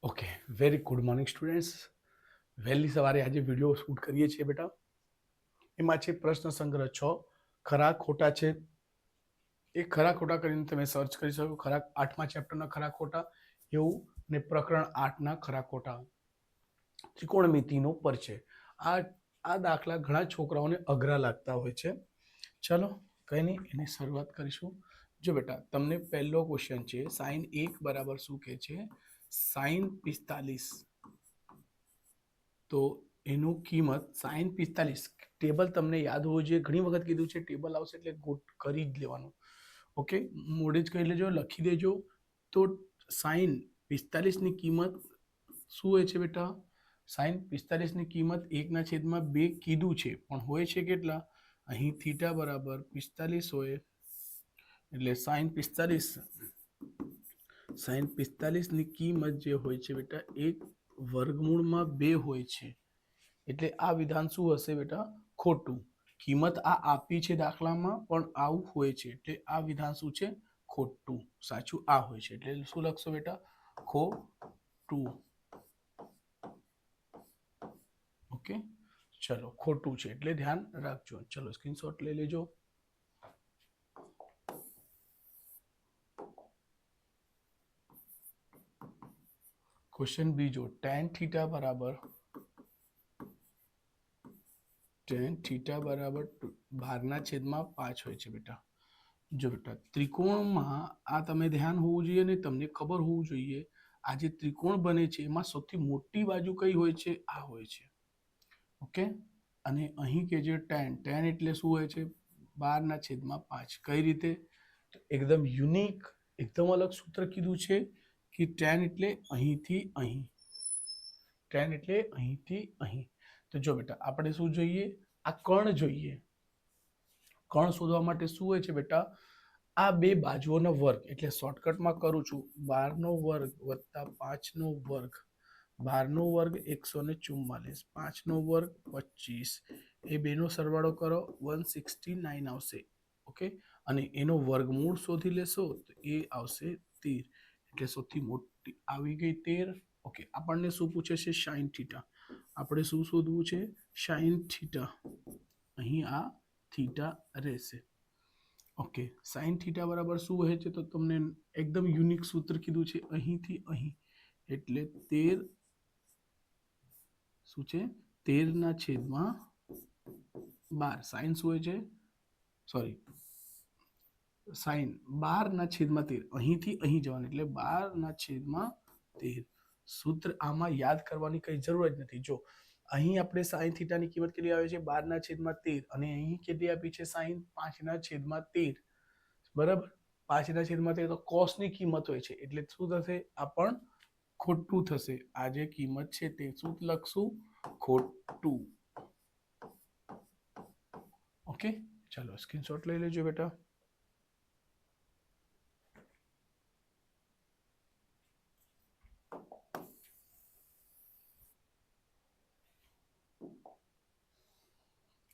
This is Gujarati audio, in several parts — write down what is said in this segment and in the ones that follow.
Okay, very good morning students. વહેલી સવારે આજે વિડીયો શૂટ કરીએ છીએ બેટા. એમાં છે પ્રશ્ન સંગ્રહ 6 ખરા ખોટા છે. એ ખરા ખોટા કરીને તમે સર્ચ કરી શકો. ખરા 8મા ચેપ્ટરના ખરા ખોટા એવું ને પ્રકરણ 8ના ખરા ખોટા. ત્રિકોણમિતિનો પરિચય. આ આ દાખલા ઘણા છોકરાઓને અઘરા લાગતા હોય છે. ચલો કંઈ નહીં, એની શરૂઆત કરીશું. જો બેટા, તમને પહેલો ક્વેશ્ચન છે sin 1 બરાબર શું કહે છે? sin 45. તો એનું કિંમત sin 45 ટેબલ તમને યાદ હોવું જોઈએ. ઘણી વખત કીધું છે ટેબલ આવશે એટલે ગોટ કરી જ લેવાનું. ઓકે, મોડે જ કહી લેજો, લખી દેજો. તો sin 45 ની કિંમત શું હોય છે બેટા? sin 45 ની કિંમત 1/2 કીધું છે, પણ હોય છે કેટલા? અહીં થીટા બરાબર 45 હોય એટલે sin 45 ની કિંમત જે હોય છે બેટા 1/2 હોય છે. એટલે આ વિધાન શું હશે બેટા? ખોટું. કિંમત આ આપી છે દાખલામાં, પણ આવું હોય છે એટલે આ વિધાન શું છે? ખોટું. સાચું આ હોય છે એટલે શું લખશો બેટા? ખોટું. ઓકે, ચલો ખોટું છે એટલે ધ્યાન રાખજો. ચલો સ્ક્રીનશોટ લઈ લેજો. ક્વેશ્ચન બીજો, tan થીટા બરાબર 12/5 હોય છે બેટા. જો બેટા, ત્રિકોણમાં આ તમે ધ્યાન હોવું જોઈએ ને તમને ખબર હોવું જોઈએ આ જે ત્રિકોણ બને છે એમાં સૌથી મોટી બાજુ કઈ હોય છે? આ હોય છે. ઓકે, અને અહીં કે જે tan એટલે શું હોય છે? 12/5. કઈ રીતે? એકદમ યુનિક, એકદમ અલગ સૂત્ર કીધું છે કે tan એટલે અહીંથી અહીં, tan એટલે અહીંથી અહીં. તો જો બેટા, આપણે શું જોઈએ? આ કર્ણ જોઈએ. કર્ણ શોધવા માટે શું હોય છે બેટા? આ બે બાજુઓનો વર્ગ, એટલે શોર્ટકટમાં કરું છું, 12 નો વર્ગ વત્તા 5 નો વર્ગ. 12 નો વર્ગ 144, 5 નો વર્ગ 25, એ બેનો સરવાળો કરો 169 આવશે. ઓકે, અને એનો વર્ગમૂળ શોધી લેશો તો એ આવશે 13. એટલે સૌથી મોટી આવી ગઈ 13. ઓકે, આપણને શું પૂછે છે? sin theta. આપણે શું શોધવું છે? sin theta. અહીં આ થીટા રહેશે. ઓકે, sin થીટા બરાબર શું હોય છે? તો તમને એકદમ યુનિક સૂત્ર કીધું છે, અહીંથી અહીં એટલે 13 શું છે? 13/12. સાઇન શું હોય છે? Sorry, sine 12/13. અહીંથી અહીં જવાનું એટલે 12/13. સૂત્ર આમાં યાદ કરવાની કઈ જરૂર જ નથી. જો અહીં આપણે sin થીટાની કિંમત કેટલી આવે છે? 12/13. અને અહીં કેટલી આપી છે? sin 5/13. બરાબર, 5/13 તો કોસની કિંમત હોય છે એટલે શું થશે? આ પણ ખોટું થશે. આ જે કિંમત છે તે શું લખશું? ખોટું. ઓકે, ચાલો સ્ક્રીનશોટ લઈ લેજો બેટા.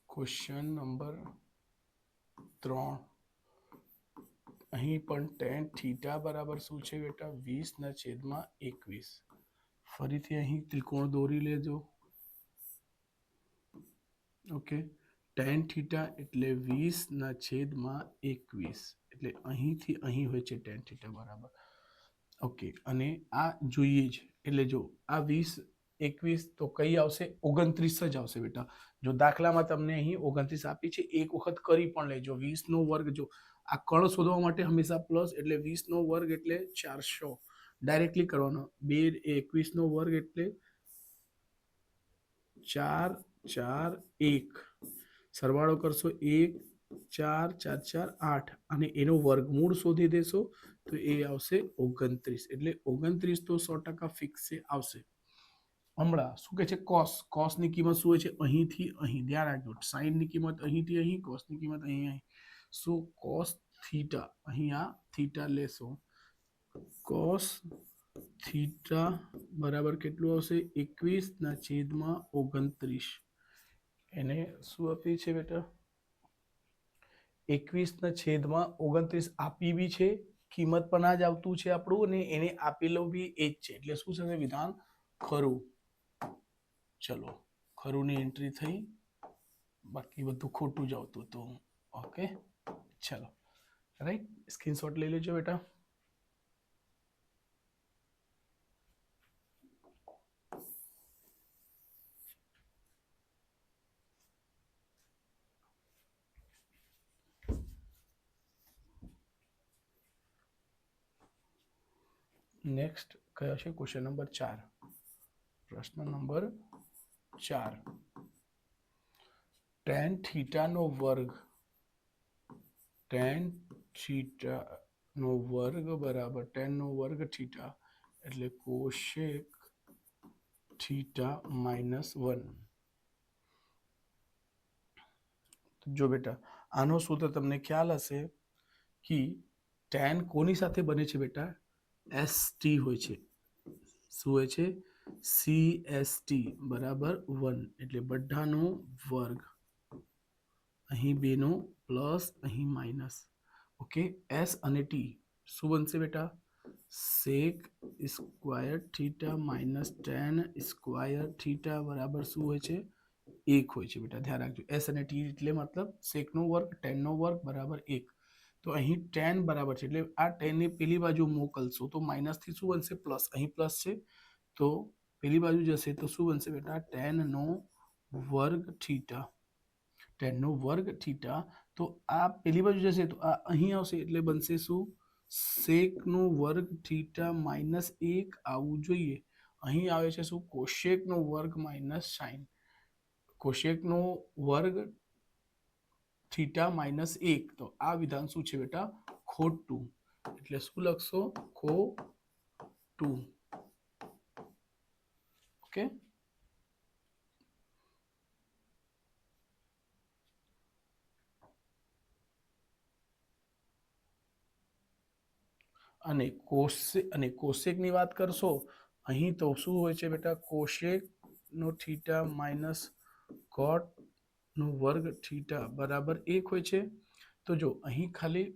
Question number 3. અહીં પણ tan થીટા બરાબર શું છે બેટા? 20/21. ફરીથી અહીં ત્રિકોણ દોરી લેજો. ઓકે, tan થીટા એટલે 20/21. એટલે અહીંથી અહીં હોય છે tan થીટા બરાબર. ઓકે, અને આ જોઈએ જ એટલે જો આ 20/21 તો કઈ આવશે? 29 જ આવશે બેટા. જો દાખલામાં તમને અહીં 29 આપી છે, એક વખત કરી પણ લેજો. 20 નો વર્ગ, જો આ કર્ણ શોધવા માટે હંમેશા પ્લસ, એટલે 20 નો વર્ગ એટલે 400 ડાયરેક્ટલી કરવાનો. 2 નો વર્ગ એટલે 4 4 1, સરવાળો કરશો 1 4 4 4 8, અને એનો વર્ગમૂળ શોધી દેશો તો એ આવશે 29. એટલે 29 તો 100% ફિક્સ આવશે. હમણાં શું કહે છે? કોસ ની કિંમત શું હોય છે? અહીંથી અહીં. ધ્યાન રાખજો, સાઇન ની કિંમત અહીંથી અહીં, કોસ ની કિંમત અહીં. શું? Cos theta. અહીં આ થીટા લેશો. કોસ થીટા બરાબર કેટલું આવશે? 21/29. એને શું આપી છે બેટા? 21/29 આપી બી છે કિંમત પણ આ જ આવતું છે આપણું, અને એને આપેલો બી એ જ છે, એટલે શું થશે વિધાન ખરું. ચલો, ખરુંની એન્ટ્રી થઈ, બાકી બધું ખોટું જ આવતું હતું. ઓકે, ચલો, રાઈટ, સ્ક્રીનશોટ લઈ લેજો બેટા. નેક્સ્ટ કયો છે? Question number 4. પ્રશ્ન નંબર 4. tan થીટાનો વર્ગ, tan થીટાનો વર્ગ બરાબર tan નો વર્ગ થીટા એટલે કોશેક થીટા -1. જો બેટા, આનો સૂત્ર તમને ખ્યાલ હશે કે tan કોની સાથે બને છે બેટા? ST હોય છે. શું હોય છે? CST બરાબર 1, એટલે બધાનો વર્ગ. અહીં 2 નો પ્લસ, અહીં માઇનસ. ઓકે, S અને T શું બનશે બેટા? sec square theta minus tan square theta બરાબર શું હોય છે? 1 હોય છે બેટા, ધ્યાન રાખજો. S અને T એટલે મતલબ sec નો વર્ગ tan નો વર્ગ બરાબર 1. તો અહીં tan બરાબર છે, એટલે આ tan ને પેલી બાજુ મોકલશો તો માઇનસ થી શું બનશે? પ્લસ. અહીં પ્લસ છે તો પેલી બાજુ જશે તો શું બનશે બેટા? tan નો વર્ગ થીટા. tan નો વર્ગ થીટા. તો આ પેલી બાજુ જશે તો આ અહીં આવશે, એટલે બનશે શું? sec નો વર્ગ થીટા -1 આવવું જોઈએ. અહીં આવે છે શું? કોશેક નો વર્ગ માઇનસ સાઇન. કોશેક નો વર્ગ થીટા -1. તો આ વિધાન શું છે બેટા? ખોટું. એટલે શું લખશો? ખોટું. ઓકે, અને કોશેકની વાત કરશો, અહીં તો શું હોય છે બેટા? કોશેક નો થીટા માઇનસ કોટ નો વર્ગ થીટા બરાબર 1 હોય છે. તો જો અહીં ખાલી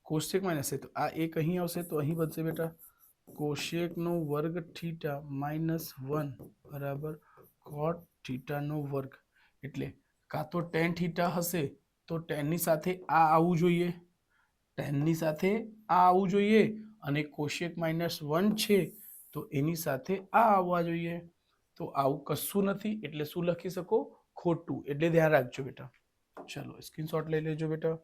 કોશેક માઇનસ છે તો આ 1 અહીં આવશે, તો અહીં બનશે બેટા કોશેક નો વર્ગ થીટા -1 બરાબર કોટ થીટા નો વર્ગ. એટલે કાં તો tan થીટા હશે તો tan ની સાથે આ આવવું જોઈએ, tan ની સાથે આ આવવું જોઈએ, અને કોશેક -1 છે તો એની સાથે આ આવવા જોઈએ. તો આવું કશું નથી, એટલે શું લખી શકો? ખોટું. એટલે ધ્યાન રાખજો બેટા. ચલો, સ્ક્રીનશોટ લઈ લેજો બેટા.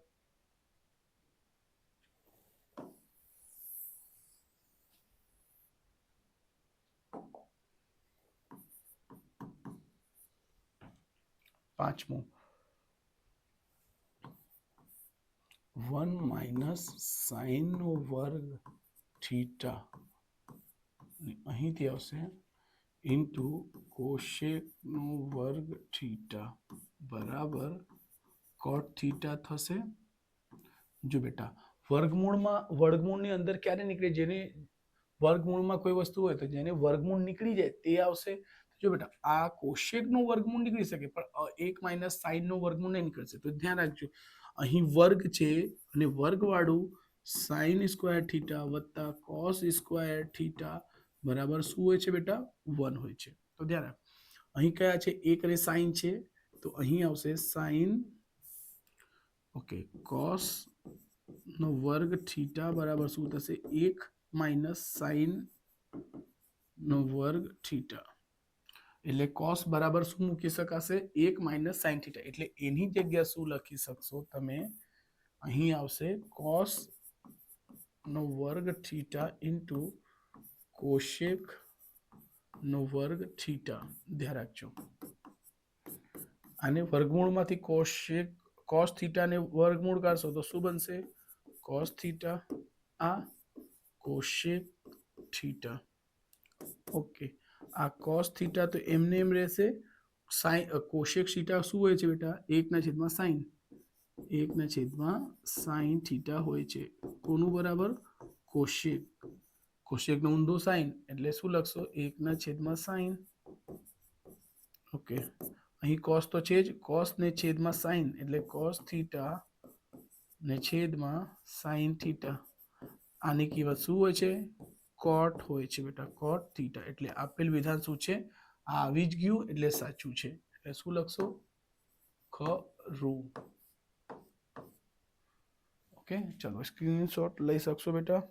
પાંચમું, 1 - sin નો વર્ગ થીટા અહીંથી આવશે ઇન્ટુ કોશેક નો વર્ગ થીટા બરાબર કોટ થીટા થશે. જો બેટા, વર્ગમૂળની અંદર ક્યારે નીકળે? જેને વર્ગમૂળમાં કોઈ વસ્તુ હોય તો જેને વર્ગમૂળ નીકળી જાય તે આવશે. જો બેટા, આ કોશેક નું વર્ગમૂળ નીકળી શકે, પણ 1 - sin નું વર્ગમૂળ નહીં નીકળશે. તો ધ્યાન રાખજો, અહીં વર્ગ છે અને વર્ગવાળું sin સ્ક્વાયર થીટા વત્તા cos સ્ક્વાયર થીટા બરાબર શું હોય છે બેટા? 1 હોય છે. તો ધ્યાન રાખ, અહીં કયા છે? 1 અને sin છે, તો અહીં આવશે sin. ઓકે, cos નો વર્ગ થીટા બરાબર શું થશે? 1 - sin નો વર્ગ થીટા. એટલે cos બરાબર શું મૂકી શકાશે? 1 - sin થીટા. એટલે એની જગ્યા શું લખી શકશો તમે? અહીં આવશે cos નો વર્ગ થીટા ઇન્ટુ કોશેક નો વર્ગ થીટા. ધ્યાન રાખજો, આને વર્ગમૂળમાંથી cos થીટા ને વર્ગમૂળ કાઢશો તો શું બનશે? cos theta. આ કોશેક થીટા. ઓકે, આ cos થીટા તો એમને એમ રહેશે. કોશેક થીટા શું હોય છે બેટા? 1/sin. 1/sin થીટા હોય છે. કોનું બરાબર? કોશેક. કોશેક નો ઊંધો sin, એટલે શું લખશો? 1/sin. ઓકે, અહીં cos તો છે જ, cos ને છેદમાં sin એટલે cos થીટા ને છેદમાં sin થીટા આની કિંમત શું હોય છે? કોટ હોય છે બેટા, કોટ થીટા. એટલે આપેલ વિધાન શું છે? આ આવી જ ગયું એટલે સાચું છે. એટલે શું લખશો? ખરું. ઓકે, ચલો સ્ક્રીનશોટ લઈ શકશો બેટા.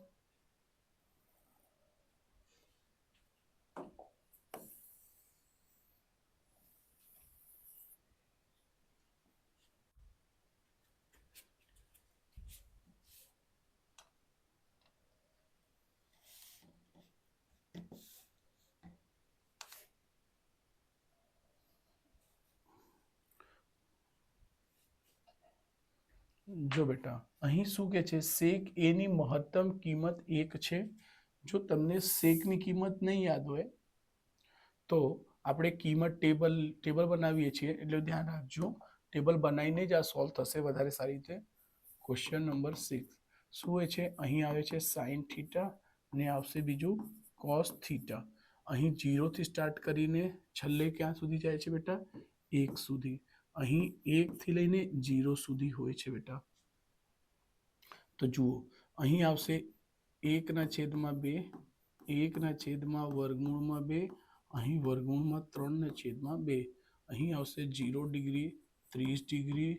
જો બેટા અહીં શું કે છે? સેક એ ની મહત્તમ કિંમત 1 છે. જો તમને સેકની કિંમત નહીં યાદ હોય તો આપણે કિંમત ટેબલ બનાવીએ છીએ, એટલે ધ્યાન રાખજો. ટેબલ બનાવીને જ આ સોલ્વ થશે વધારે સારી રીતે. ક્વેશ્ચન નંબર 6 શું હોય છે? અહીં આવે છે સાઇન થીટા અને આવશે બીજું કોસ થીટા. અહીં 0 થી સ્ટાર્ટ કરીને છેલ્લે ક્યાં સુધી જાય છે બેટા? 1 સુધી. અહીં 1 થી લઈને 0 સુધી હોય છે બેટા. તો જુઓ અહીં આવશે 1/2, 1/√2, અહીં વર્ગમૂળમાં 3/2. અહીં આવશે 0 ડિગ્રી, 30 ડિગ્રી,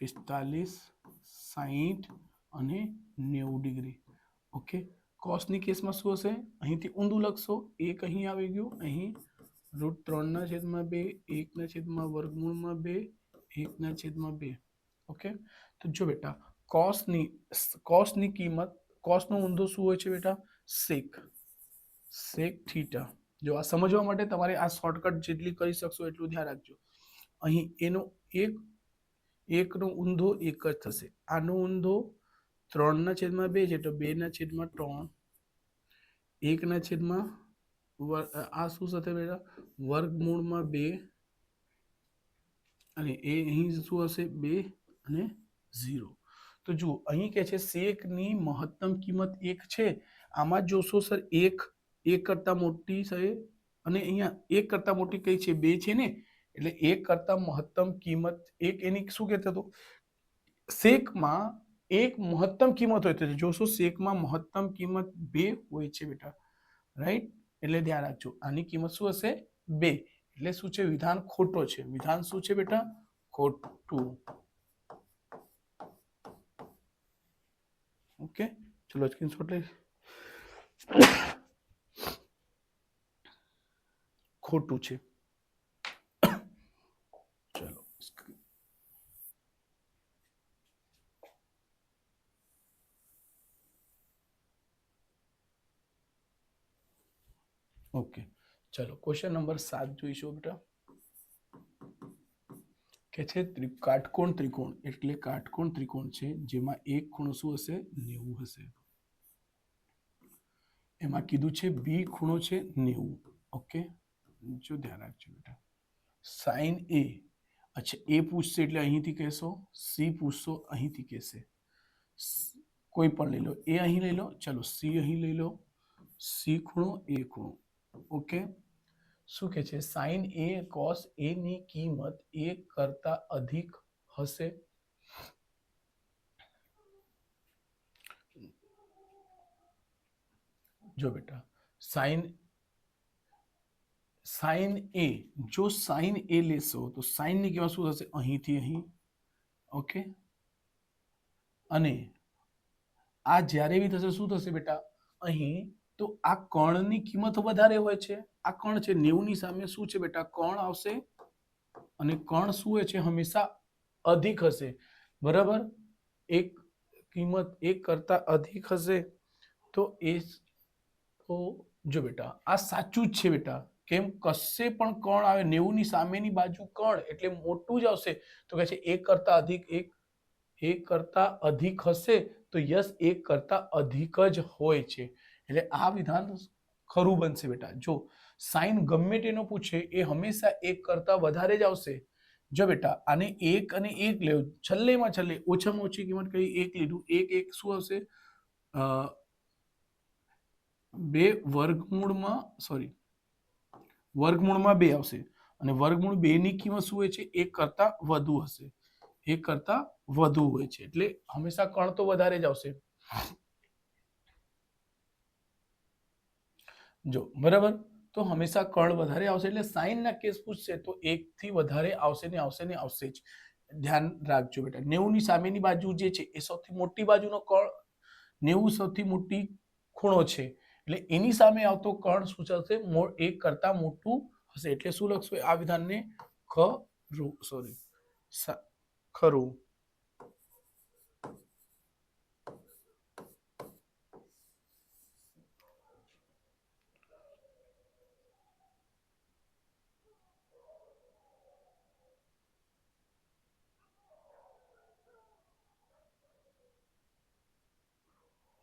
45, 60 અને 90 ડિગ્રી. ઓકે, કોસની કેસમાં શું હશે? અહીંથી ઊંધું લખશો. 1 અહીં આવી ગયું, અહીં √3/2, 1/√2, 1/2. ઓકે, તો જો બેટા કોસની કિંમત, કોસનો ઊંધો શું હોય છે બેટા? Sec theta. જો આ સમજવા માટે તમારે આ શોર્ટકટ જેટલી કરી શકશો એટલું ધ્યાન રાખજો. અહીં એનો એકનો ઊંધો 1 જ થશે. આનો ઊંધો 3/2 છે, તો 2/3. 1/, આ શું થશે બેટા? વર્ગમૂળમાં 2, અને એ અહીં શું હશે? 2 અને 0. તો જુઓ અહીં કે છે સેકની મહત્તમ કિંમત 1 છે. આમાં જોશો સર 1 કરતા મોટી છે, અને અહીંયા 1 કરતા મોટી કઈ છે? 2 છે ને. એટલે 1 કરતા મહત્તમ કિંમત 1, એની શું કહેતો હતો? સેકમાં એક મહત્તમ કિંમત હોય તો જોશો સેકમાં મહત્તમ કિંમત 2 હોય છે બેટા. રાઈટ? એટલે ધ્યાન રાખજો. આની કિંમત શું હશે? 2. એટલે શું છે? વિધાન ખોટો છે. વિધાન શું છે બેટા? ખોટું. ઓકે, ચલો સ્ક્રીનશોટ લઈ. ખોટું છે. ચલો ઓકે, ચલો ક્વેશ્ચન નંબર 7 જોઈશું બેટા. કે છે કાટકોણ ત્રિકોણ. એટલે કાટકોણ ત્રિકોણ છે જેમાં એક ખૂણો શું હશે? 90 હશે. એમાં કીધું છે બી ખૂણો છે 90. ઓકે, જો ધ્યાન રાખજો બેટા. સાઇન એ, અચ્છા એ પૂછશે એટલે અહીંથી કહેશો. સી પૂછશો અહીંથી કહેશે. કોઈ પણ લઈ લો. એ અહીં લઈ લો. ચલો સી અહીં લઈ લો. સી ખૂણો, એ ખૂણો. ઓકે, શું કે છે? સાઇન એ કોસ એ ની કિંમત 1 કરતા અધિક હશે. જો બેટા સાઇન એ, જો સાઇન એ લેશો તો સાઇન ની કિંમત શું થશે? અહીંથી અહીં. ઓકે, અને આ જ્યારે બી થશે શું થશે બેટા? અહીં તો આ કર્ણની કિંમત વધારે હોય છે. આ કર્ણ છે 90 ની સામે શું છે બેટા? કર્ણ આવશે. અને કર્ણ શું હોય છે? હંમેશા અધિક હશે. બરાબર? એક કિંમત 1 કરતા અધિક હશે તો એ તો જો બેટા આ સાચું જ છે બેટા. કેમ? કશે પણ કર્ણ આવે 90 ની સામેની બાજુ કર્ણ એટલે મોટું જ આવશે. તો કહે છે 1 કરતા અધિક, 1 કરતા અધિક હશે તો યસ 1 કરતા અધિક જ હોય છે. એટલે આ વિધાન ખરું બનશે બેટા. જો સાઇન ગમે તેનો પૂછે એ હંમેશા 1 કરતા વધારે જ આવશે. જો બેટા આને 1 અને 1 લેવું, છેલ્લેમાં છેલ્લે ઓછામાં ઓછી કિંમત કઈ 1 લીધું. 1 શું આવશે? 2 વર્ગમૂળમાં 2 આવશે. અને વર્ગમૂળ 2 ની કિંમત શું હોય છે? 1 કરતા વધુ હશે. 1 કરતા વધુ હોય છે એટલે હંમેશા કર્ણ તો વધારે જ આવશે. જો બરાબર, તો હંમેશા કર્ણ વધારે આવશે એટલે સાઈન ના કેસ પૂછશે તો 1 થી વધારે આવશે ને આવશે ને આવશે જ. ધ્યાન રાખજો બેટા. 90 ની સામેની બાજુ જે છે એ સૌથી મોટી બાજુનો કર્ણ, 90 સૌથી મોટી ખૂણો છે એટલે એની સામે આવતો કર્ણ શું થશે? 1 કરતા મોટું હશે. એટલે શું લખશું આ વિધાનને? ખરું. સોરી, ખરું.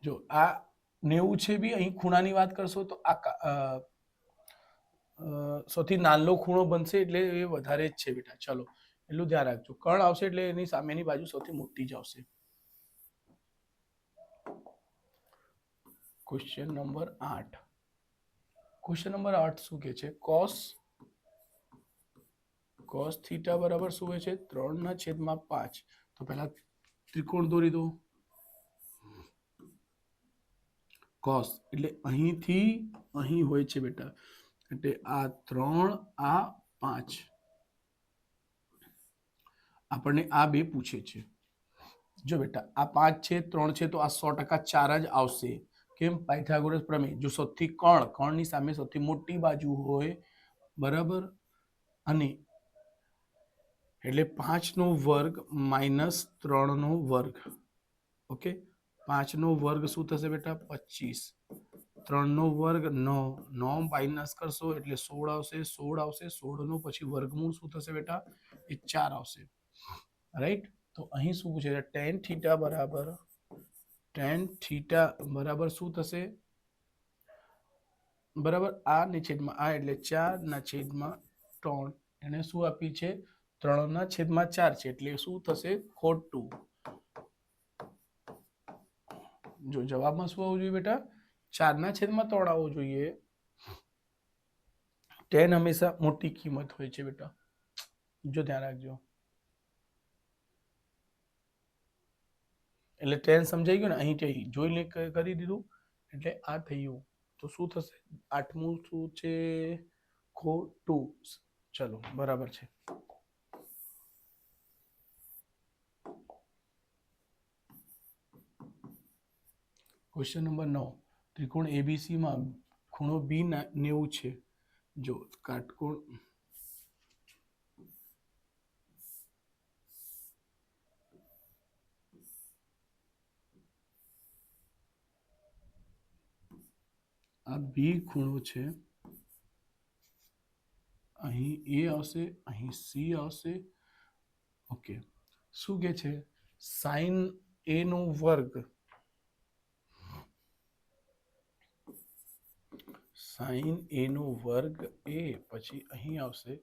જો આ 90 છે બી અહીં ખૂણાની વાત કરશો તો આ સૌથી નાનો ખૂણો બનશે એટલે એ વધારે જ છે બેટા. ચલો એટલું ધ્યાન રાખજો. કર્ણ આવશે એટલે એની સામેની બાજુ સૌથી મોટી જ આવશે. Question number 8. ક્વેશ્ચન નંબર 8 શું કે છે? cos થીટા બરાબર શું હોય છે? 3/5. તો પહેલા ત્રિકોણ દોરી દો. cos એટલે અહીંથી અહીં હોય છે બેટા, એટલે આ 3 આ 5. આપણને આ બે પૂછે છે. જો બેટા આ 5 છે 3 છે તો આ 100% 4 જ આવશે. કેમ? પાયથાગોરસ પ્રમેય. જો સૌથી કર્ણની સામે સૌથી મોટી બાજુ હોય બરાબર, અને એટલે 5 નો વર્ગ માઇનસ 3 નો વર્ગ. ઓકે, 5 નો વર્ગ શું થશે બેટા? 25. 3 નો વર્ગ 9. 9 માઇનસ કરશો એટલે 16 આવશે. 16 આવશે. 16 નો પછી વર્ગમૂળ શું થશે બેટા? એ 4 આવશે. રાઈટ. તો અહીં શું પૂછે છે? tan થીટા બરાબર શું થશે? બરાબર, આ ની છેદમાં આ એટલે 4/3. એને શું આપી છે? 3/4 છે એટલે શું થશે? ખોટું. જો જવાબમાં શું આવવું જોઈએ બેટા? 4/3 આવવું જોઈએ. tan હંમેશા મોટી કિંમત હોય છે બેટા, જો ધ્યાન રાખજો. એટલે tan સમજાઈ ગયું ને? અહીં જોઈ કરી દીધું એટલે આ થયું. તો શું થશે? 8મું શું છે? ખોટું. ચલો બરાબર છે. Question number 9. ત્રિકોણ એબીસી માં ખૂણો બી 90 છે. જો કાટકોણ આ બી ખૂણો છે, અહીં એ આવશે, અહીં સી આવશે. ઓકે, શું કે છે? સાઈન એ નો વર્ગ, સાઈન એ નો વર્ગ એ, પછી અહીં આવશે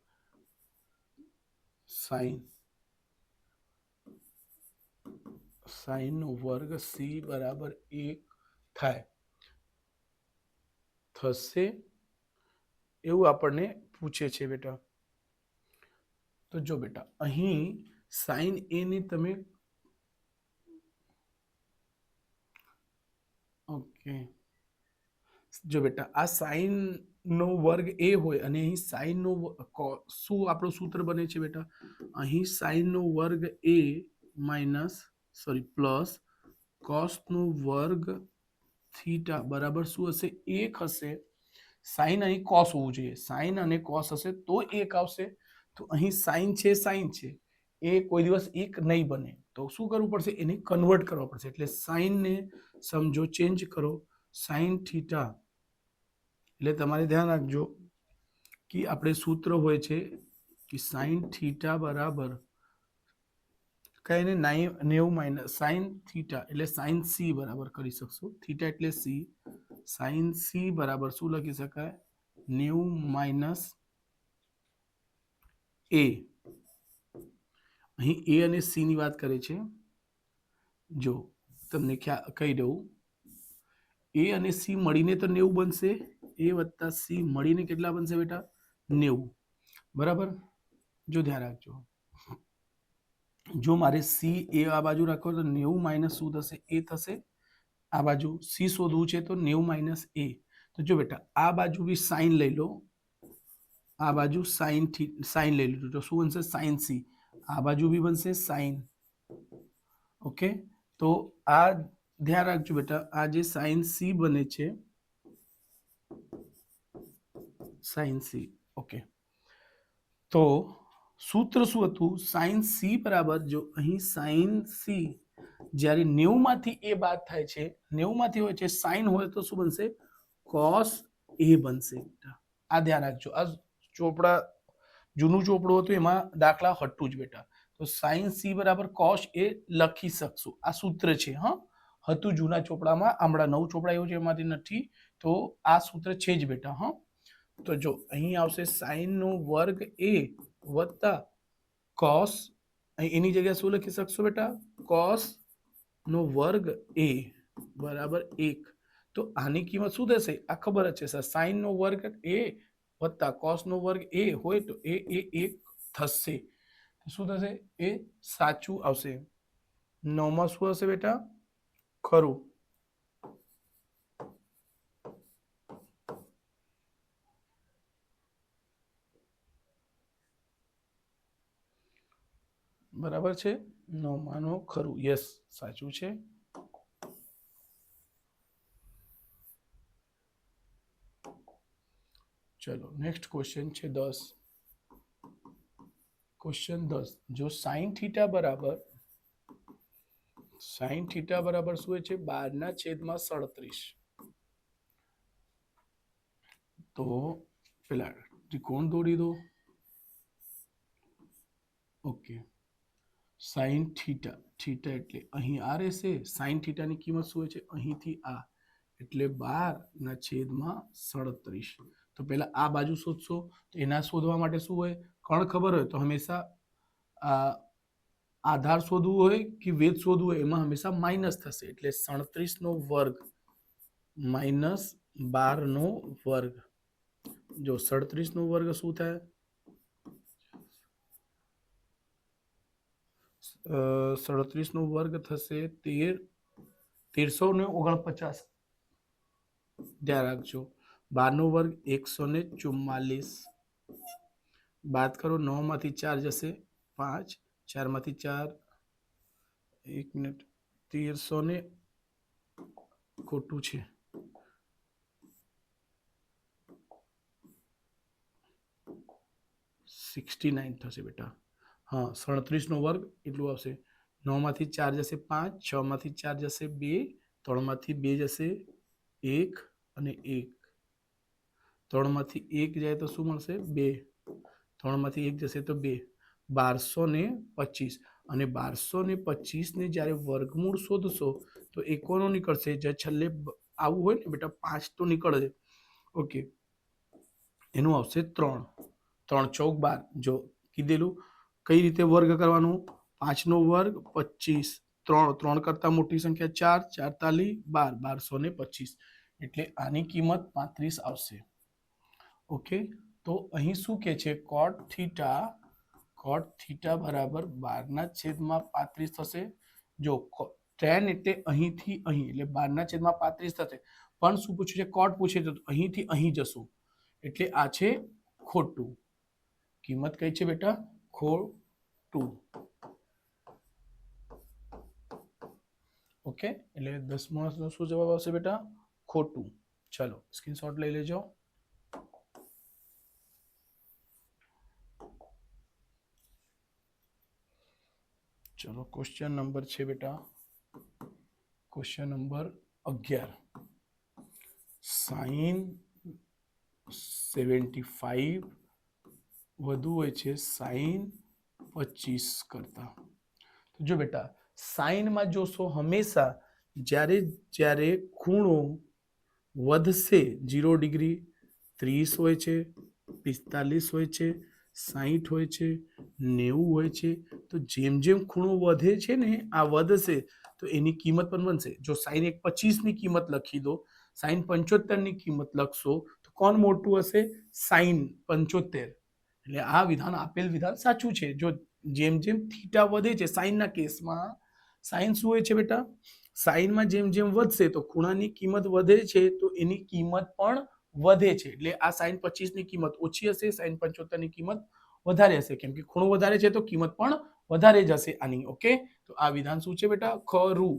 સાઈન નો વર્ગ સી બરાબર 1 થાય થશે એવું આપણને પૂછે છે બેટા. તો જો બેટા અહીં સાઈન એ ની તમે ઓકે, જો બેટા આ સાઈન નો વર્ગ એ હોય અને અહીં સાઈન નો શું આપણું સૂત્ર બને છે બેટા? અહીં સાઈન નો વર્ગ એ પ્લસ કોસ નો વર્ગ થીટા બરાબર શું હશે? 1 હશે. સાઈન અહીં કોસ હોવું જોઈએ. સાઈન અને કોસ હશે તો 1 આવશે. તો અહીં સાઈન છે, સાઈન છે, એ કોઈ દિવસ 1 નહીં બને. તો શું કરવું પડશે? એને કન્વર્ટ કરવા પડશે. એટલે સાઈનને સમજો, ચેન્જ કરો. સાઈન થીટા એટલે તમારે ધ્યાન રાખજો કે આપણે સૂત્ર હોય છે કે સાઈન થીટા બરાબર કઈ ને 90 માઇનસ સાઈન થીટા એટલે સાઈન સી બરાબર કરી શકશો. થીટા એટલે સી. સાઈન સી બરાબર શું લખી શકાય? 90 માઇનસ એ. અહીં એ અને સી ની વાત કરે છે. જો તમને કહી દઉં, એ અને સી મળીને તો 90 બનશે. એ વત્તા સી મળીને કેટલા બનશે બેટા? 90. બરાબર. જો ધ્યાન રાખજો, જો મારે સી એ આ બાજુ રાખો તો 90 માઇનસ શું થશે? એ થશે. આ બાજુ સી શોધવું છે તો 90 - a. તો જો બેટા આ બાજુ બી સાઈન લઈ લો, આ બાજુ સાઈન લઈ લીધું તો શું બનશે સાઈન સી, આ બાજુ બી બનશે સાઈન. ઓકે, તો આ ધ્યાન રાખજો બેટા, આ જે સાઈન સી બને છે સાઈન સી. ઓકે, તો સૂત્ર શું હતું? સાઈન સી બરાબર, જો અહીં સાઈન સી જ્યારે 90 માંથી એ બાદ થાય છે, 90 માંથી હોય છે સાઈન હોય તો શું બનશે? કોસ એ બનશે. આ ધ્યાન રાખજો, આ ચોપડા જૂનું ચોપડું હતું એમાં દાખલા હતું જ બેટા. તો સાઈન સી બરાબર કોસ એ લખી શકશું, આ સૂત્ર છે. હા, હતું જૂના ચોપડામાં, હમણાં નવું ચોપડા એવું છે એમાંથી નથી, તો આ સૂત્ર છે જ બેટા. હા, તો જો અહીં આવશે સાઈન નો વર્ગ એ વત્તા કોસ, એની જગ્યાએ શું લખી શકશો બેટા? કોસ નો વર્ગ એ બરાબર 1. તો આની કિંમત શું થશે? આ ખબર જ છે સર, સાઈન નો વર્ગ એ વત્તા કોસ નો વર્ગ એ હોય તો એ 1 થશે. શું થશે? એ સાચું આવશે. 9 માં શું હશે બેટા? ખરું. બરાબર છે, 9 માનું ખરું. યસ, સાચું છે. ચલો નેક્સ્ટ ક્વેશ્ચન છે 10. ક્વેશ્ચન 10, જો સાઈન થીટા બરાબર શું હોય છે? 12/37. તો પેલા ત્રિકોણ દોરી દો. ઓકે, સાઈન થીટા, થીટા એટલે અહીં આ રહેશે. સાઈન થીટાની કિંમત શું હોય છે? અહીંથી આ, એટલે 12/37. તો પહેલા આ બાજુ શોધશો, તો એના શોધવા માટે શું હોય? કોણ ખબર હોય તો હંમેશા આધાર શોધવું હોય કે વેધ શોધવું હોય, એમાં હંમેશા માઇનસ થશે. એટલે 37 નો વર્ગ માઇનસ 12 નો વર્ગ. જો 37 નો વર્ગ શું થાય? 37 નો વર્ગ થશે 1349. ધ્યાન રાખજો, 12 નો વર્ગ 144. બાદ કરો, 9 માંથી 4 જશે 5, 4 માંથી 4, 1 મિનિટ, 1300 ખોટું છે, 69 થશે બેટા. હા, 37 નો વર્ગ એટલું આવશે. 9 માંથી 4 જશે 5, 6 માંથી 4 જશે 2, 3 માંથી 2 જશે 1 અને 1, 3 માંથી 1 જાય તો શું મળશે? 2, 3 માંથી 1 જશે તો 2, 1225. અને 1225 ને જ્યારે વર્ગમૂળ શોધશો તો એ કોનો નીકળશે? જે છેલ્લે આવું હોય ને બેટા, 5 તો નીકળે. ઓકે, એનું આવશે 3. 3 × 4 = 12. જો કીધેલું કઈ રીતે વર્ગ કરવાનું? 5 નો વર્ગ 25, 3 કરતા મોટી સંખ્યા 4, 4 તાલી 12, 1225. એટલે આની કિંમત 35 આવશે. ઓકે, તો અહીં શું કે છે? કોટ થીટા બરાબર 12/35 થશે. જો tan એટલે અહીંથી અહીં, એટલે 12/35 થશે. પણ શું પૂછ્યું છે? કોટ પૂછે તો અહીંથી અહીં જશું, એટલે આ છે ખોટું. કિંમત કઈ છે બેટા? ખોટું. ઓકે, એટલે 10માં શું જવાબ આવશે બેટા? ખોટું. ચલો સ્ક્રીનશોટ લઈ લેજો. ચલો ક્વેશ્ચન નંબર છે બેટા, ક્વેશ્ચન નંબર 11. સાઈન 75 વધુ હોય છે સાઈન 25 કરતા. તો જો બેટા, સાઈનમાં જોશો હંમેશા જ્યારે ખૂણો વધશે 0 ડિગ્રી, 30 હોય છે, 45 હોય છે, 60 હોય છે, 90 હોય છે, તો જેમ જેમ ખૂણો વધે છે ને, આ વધશે તો એની કિંમત પણ બનશે. જો સાઈન 125 ની કિંમત લખી દો, સાઈન 75 ની કિંમત લખશો તો કોણ મોટું હશે? સાઈન 75. એટલે આ વિધાન, આપેલ વિધાન સાચું છે. જો જેમ જેમ થીટા વધે છે, સાઈનના કેસમાં સાઈન શું હોય છે બેટા? સાઈનમાં જેમ જેમ વધશે તો ખૂણાની કિંમત વધે છે તો એની કિંમત પણ વધે છે. એટલે આ sin 25 ની કિંમત ઓછી હશે, sin 75 ની કિંમત વધારે હશે. કેમ કે ખૂણો વધારે છે તો કિંમત પણ વધારે જ હશે આની. ઓકે, તો આ વિધાન શું છે બેટા? ખરું.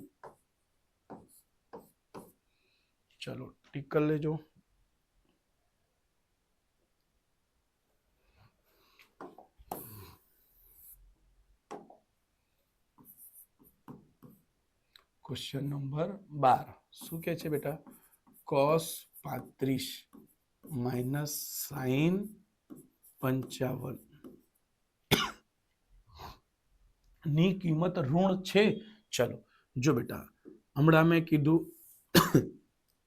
ચલો ટીક કરી લેજો. ક્વેશ્ચન નંબર 12 શું કહે છે બેટા? cos 35 માઇનસ sin 55 ની કિંમત ઋણ છે. ચલો જો બેટા, હમણાં મેં કીધું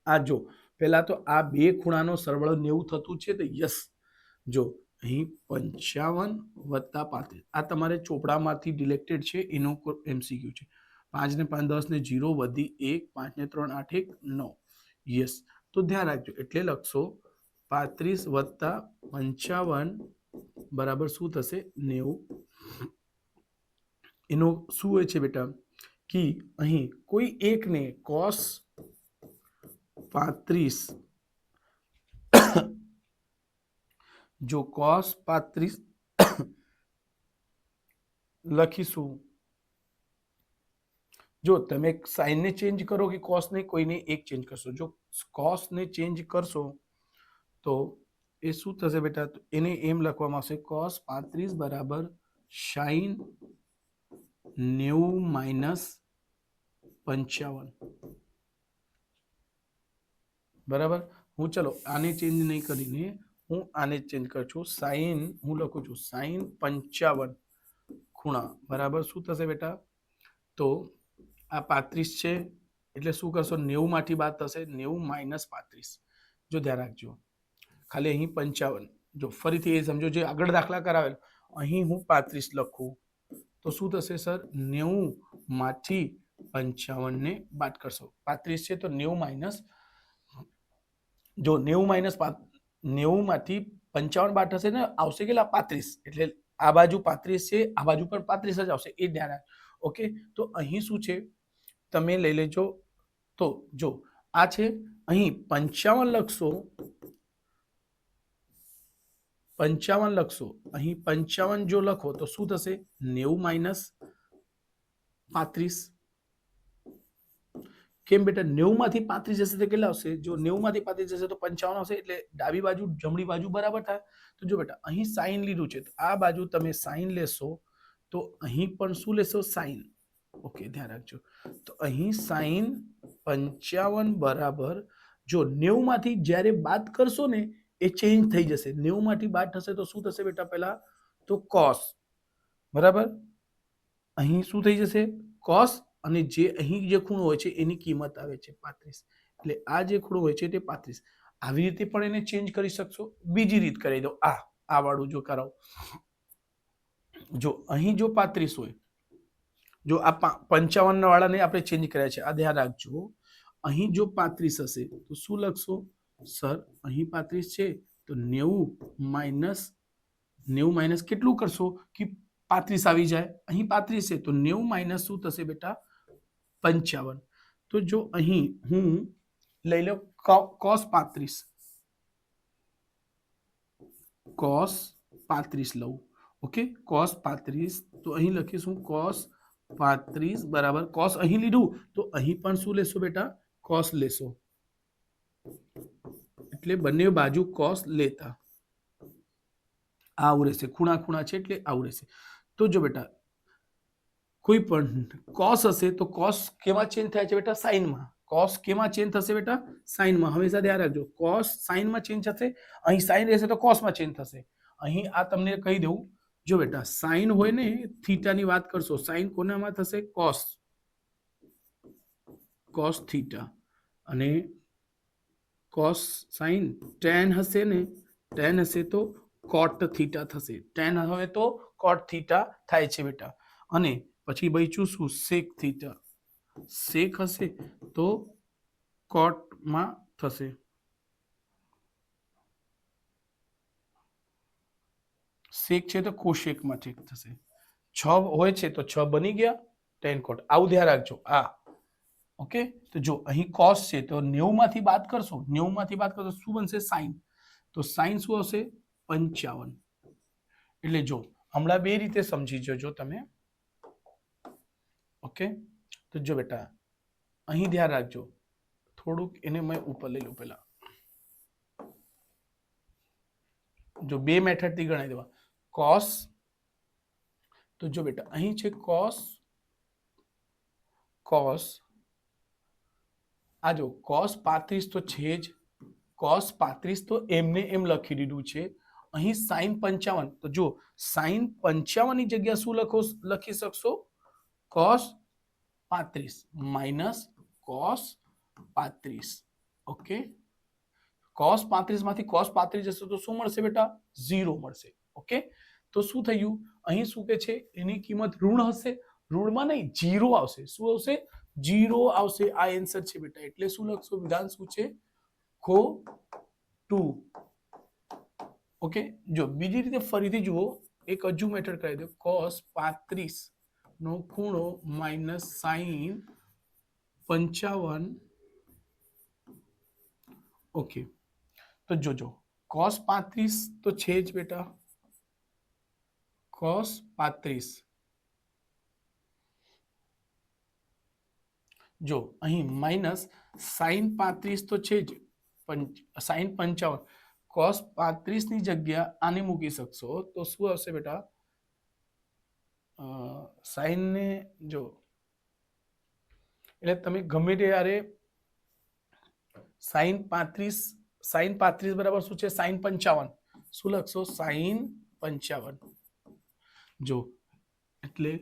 આ જો પેલા તો આ બે ખૂણાનો સરવાળો 90 થતું છે તો યસ. જો અહીં 55 વત્તા 35 આ તમારે ચોપડામાંથી ડિલેક્ટેડ છે, એનો MCQ છે. 5 ને 5 10 ને 0 વધી 1, 5 ને 3 8 1 9. યસ, તો ધ્યાન રાખજો. એટલે લખશો 35 વત્તા 55 બરાબર શું થશે? 90. એનો શું હોય છે બેટા કે અહીં કોઈ એકને cos 35 જો cos 35 લખીશું. જો તમે સાઇન ને ચેન્જ કરો કે cos ને, કોઈને એક ચેન્જ કરશો. જો cos ને ચેન્જ કરશો તો એ શું થશે બેટા? એને એમ લખવામાં આવશે cos 35 બરાબર sin 90 માઇનસ 55. બરાબર. હું ચલો આને ચેન્જ નહીં કરીને હું આને ચેન્જ કરું છું. સાઇન હું લખું છું sin 55 ખૂણા બરાબર શું થશે બેટા? તો આ 35 છે એટલે શું કરશો? 90 માંથી બાદ થશે, 90 માઇનસ 35. જો ધ્યાન રાખજો, ખાલી અહીં 55. જો ફરીથી એ સમજો, જે આગળ દાખલા કરાવેલ અહીં હું 35 લખું તો શું થશે સર? 90 માંથી 55 ને બાદ કરશો. 35 છે તો 90 માઇનસ, જો 90 માઇનસ 90 માંથી 55 બાદ થશે ને આવશે કેટલા? 35. એટલે આ બાજુ 35 છે, આ બાજુ પણ 35 જ આવશે, એ ધ્યાન રાખજો. ઓકે, તો અહીં શું છે તમે લઈ લેજો. તો જો આ છે, અહીં 55 લખશો, 55 લખશો. અહીં 55 જો લખો તો શું થશે? 90 માઇનસ 35. કેમ બેટા? 90 માંથી 35 જશે તો કેટલા આવશે? જો 90 માંથી 35 જશે તો 55 આવશે. એટલે ડાબી બાજુ જમણી બાજુ બરાબર થાય. તો જો બેટા અહીં સાઈન લીધું છે તો આ બાજુ તમે સાઈન લેશો તો અહીં પણ શું લેશો? સાઈન. ઓકે, ધ્યાન રાખજો. તો અહીં સાઈન 55 બરાબર, જો 90 માંથી જ્યારે બાદ કરશો ને એ ચેન્જ થઈ જશે. 90 માંથી બાદ થશે તો શું થશે બેટા? પહેલા તો cos. બરાબર, અહીં શું થઈ જશે? cos. અને જે અહીં જે ખૂણો હોય છે એની કિંમત આવે છે 35. એટલે આ જે ખૂણો હોય છે તે 35. આવી રીતે પણ એને ચેન્જ કરી શકશો. બીજી રીત કરી દો, આ વાળું જો કરાવો. જો અહીં જો 35 હોય, જો આ 55 વાળાને આપણે ચેન્જ કર્યા છે, આ ધ્યાન રાખજો. અહીં જો 35 હશે તો શું લખશો સર? અહીં 35 છે તો 90 માઇનસ કેટલું કરશો કે 35 આવી જાય? અહીં 35 છે તો 90 માઇનસ શું થશે બેટા? 55. તો જો અહીં હું લઈ લો cos 35, cos 35 લઉં. ઓકે, cos 35 તો અહીં લખીશું cos 35 બરાબર cos અહીં લીધું તો અહીં પણ શું લેશો બેટા? cos લેશો. એટલે બંને બાજુ cos લેતા આવું રહેશે. ખૂણા ખૂણા છે એટલે આવું રહેશે. તો જો બેટા કોઈ પણ cos હશે તો cos કેમાં ચેન્જ થાય છે બેટા? સાઇનમાં. cos કેમાં ચેન્જ થશે બેટા? સાઇનમાં. હંમેશા ધ્યાન રાખજો, cos સાઇનમાં ચેન્જ થશે. અહીં સાઇન રહેશે તો cosમાં ચેન્જ થશે. અહીં આ તમને કહી દઉં, જો બેટા સાઇન હોય ને, થીટાની વાત કરશો, સાઇન કોનામાં થશે? cos theta. અને cos સાઇન tan હશે ને, tan હશે તો cot થીટા થશે. tan હોય તો cot થીટા થાય છે બેટા. અને પછી બચ્યું શું? sec theta. sec હશે તો cotમાં થશે. sec છે તો cosecમાં થશે. 6 હોય છે તો 6 બની ગયા tan cot. આવું ધ્યાન રાખજો. ઓકે, તો જો અહીં કોસ છે તો 90 માંથી બાદ કરશો, 90 માંથી બાદ કરશો શું બનશે? સાઈન. તો સાઈન શું આવશે? 55. એટલે જો હમણાં બે રીતે સમજી જજો તમે. ઓકે, તો જો બેટા અહીં ધ્યાન રાખજો, થોડુંક એને મેં ઉપર લઈ લઉં પહેલા. જો બે મેથડથી ગણાવી દેવા. કોસ, તો જો બેટા અહીં છે કોસ, કોસ આ જો કોસ 35 તો છે જ, કોસ 35 તો એમને એમ લખી દીધું છે. અહીં સાઈન 55, તો જો સાઈન 55 ની જગ્યા શું લખી શકશો? Cos 35 minus cos 35. Okay, cos 35 માંથી કોસ 35 જશે તો શું મળશે બેટા? 0 મળશે. ઓકે, તો શું થયું? અહીં શું કે છે? એની કિંમત ઋણ હશે, ઋણમાં નહીં 0 આવશે. શું આવશે? 0 આવશે. આ આન્સર છે બેટા. એટલે શું લખશો? વિધાન શું છે? ખોટું. ઓકે, જો બીજી રીતે ફરીથી જુઓ, એક હજુ મેથડ કરી દો. કોસ 35 નો ખૂણો માઇનસ સાઈન 55. ઓકે, તો જોજો કોસ 35 તો છે જ બેટા, કોસ 35. જો અહીં માઇનસ સાઈન 35 તો છે જ, સાઈન 55. કોસ 35 ની જગ્યા આને મૂકી શકશો તો શું આવશે બેટા? સાઈન ને જો એટલે તમે ગમે તે યારે સાઈન 35 બરાબર શું છે? સાઈન 55. શું લખશો? સાઈન 55. જો એટલે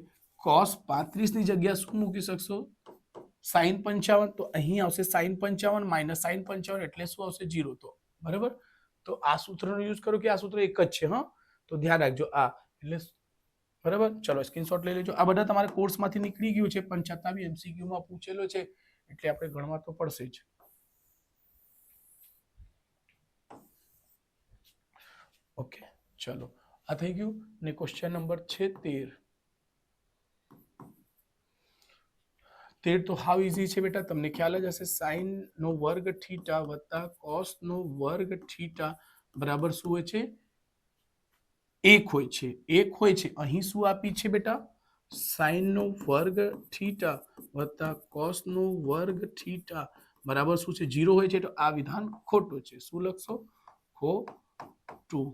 કોસ 35 ની જગ્યા શું મૂકી શકશો? સાઈન 55. તો અહીં આવશે સાઈન 55 માઇનસ સાઈન 55 એટલે શું આવશે? 0. તો બરાબર, તો આ સૂત્રનો યુઝ કરો કે આ સૂત્ર એક જ છે. હા, તો ધ્યાન રાખજો આ. એટલે બરાબર, ચલો સ્ક્રીનશોટ લઈ લેજો. આ બધા તમારા કોર્સમાંથી નીકળી ગયું છે, પણ છતાં બી MCQ માં પૂછેલો છે એટલે આપણે ગણવા તો પડશે જ. ઓકે, ચલો આ થઈ ગયું ને ક્વેશ્ચન નંબર છે 13. તો હાવ ઇઝી છે બેટા, તમને ખ્યાલ જ હશે. સાઈન નો વર્ગ થીટા વત્તા કોસ નો વર્ગ થીટા બરાબર શું હોય છે? 1 હોય છે. 1 હોય છે. અહીં શું આપી છે બેટા? સાઈન નો વર્ગ થીટા વત્તા કોસ નો વર્ગ થીટા બરાબર શું છે? 0 હોય છે. તો આ વિધાન ખોટું છે. શું લખશો? ખોટું.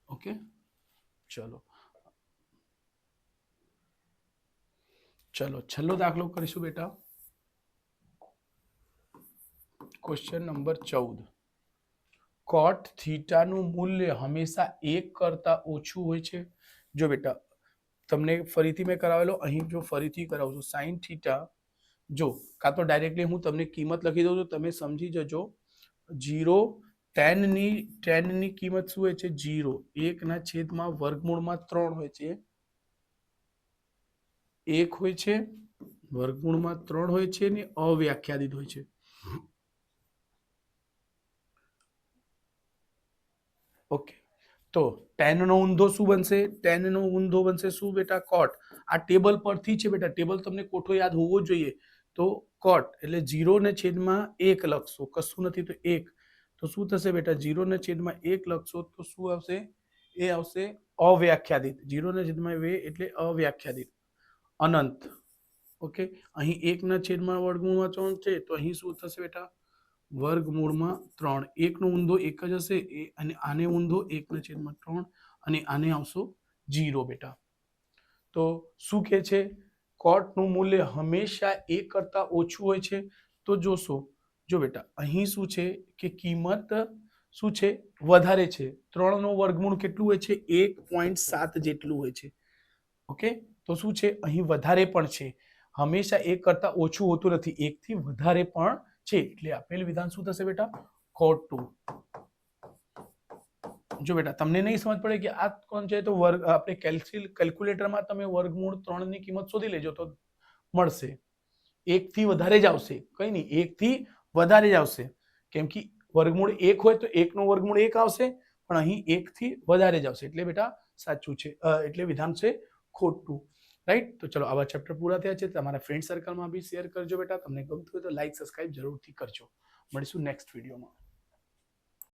ઓકે, ચલો છેલ્લો દાખલો કરીશું બેટા. Question number 14. કોટ થીટાનું મૂલ્ય હંમેશા 1 કરતા ઓછું હોય છે. જો બેટા તમને ફરીથી મેં કરાવેલો, અહીં જો ફરીથી કરાવું છું. સાઈન થીટા, જો કાં તો ડાયરેક્ટલી હું તમને કિંમત લખી દઉં છું, તમે સમજી જજો. 0 tan ની કિંમત શું હોય છે? 0. 1/3 વર્ગમૂળમાં 3 હોય છે. 1 હોય છે, વર્ગમૂળમાં 3 હોય છે ને અવ્યાખ્યાદિત હોય છે. ઓકે, તો tan નો ઊંધો શું બનશે? tan નો ઊંધો બનશે શું બેટા? કોટ. આ ટેબલ પરથી છે બેટા, ટેબલ તમને કોઠો યાદ હોવો જોઈએ. તો કોટ એટલે 0/1 લખશો, કશું નથી તો 1. તો શું થશે બેટા? 0/1 લખશો તો શું આવશે? એ આવશે અવ્યાખ્યાદિત. 0/2 એટલે અવ્યાખ્યાદિત, અનંત. ઓકે, અહીં 1/3 વર્ગમૂળમાં 3 છે તો અહીં શું થશે બેટા? વર્ગમૂળમાં 3. 1 નો ઊંધો 1 જ હશે, અને આને ઊંધો 1/3 અને આને આવશો 0 બેટા. તો શું કે છે? કોટનું મૂલ્ય હંમેશા 1 કરતા ઓછું હોય છે. તો જોશો, જો બેટા અહીં શું છે કે કિંમત શું છે? વધારે છે. 3 નો વર્ગમૂળ કેટલું હોય છે? 1.7 જેટલું હોય છે. ઓકે, તો શું છે? અહીં વધારે પણ છે. હંમેશા 1 કરતા ઓછું હોતું નથી, 1 થી વધારે પણ છે. એટલે આપેલ વિધાન શું થશે બેટા? ખોટું. જો બેટા તમને નહીં સમજ પડે કે આ કોણ છે, તો વર્ગ આપણે કેલ્ક્યુલેટરમાં તમે વર્ગમૂળ 3 ની કિંમત શોધી લેજો તો મળશે. 1 થી વધારે જ આવશે, કઈ નહીં, 1 થી વધારે જ આવશે. કેમ કે વર્ગમૂળ 1 હોય તો 1 નો વર્ગમૂળ 1 આવશે, પણ અહીં 1 થી વધારે જ આવશે. એટલે બેટા સાચું છે, એટલે વિધાન છે ખોટું. રાઈટ? તો ચલો આવા ચેપ્ટર પૂરા થયા છે. તમારા ફ્રેન્ડ સર્કલમાં બી શેર કરજો બેટા. તમને ગમતું હોય તો લાઈક સબસ્ક્રાઇબ જરૂરથી કરજો. મળીશું નેક્સ્ટ વિડીયોમાં.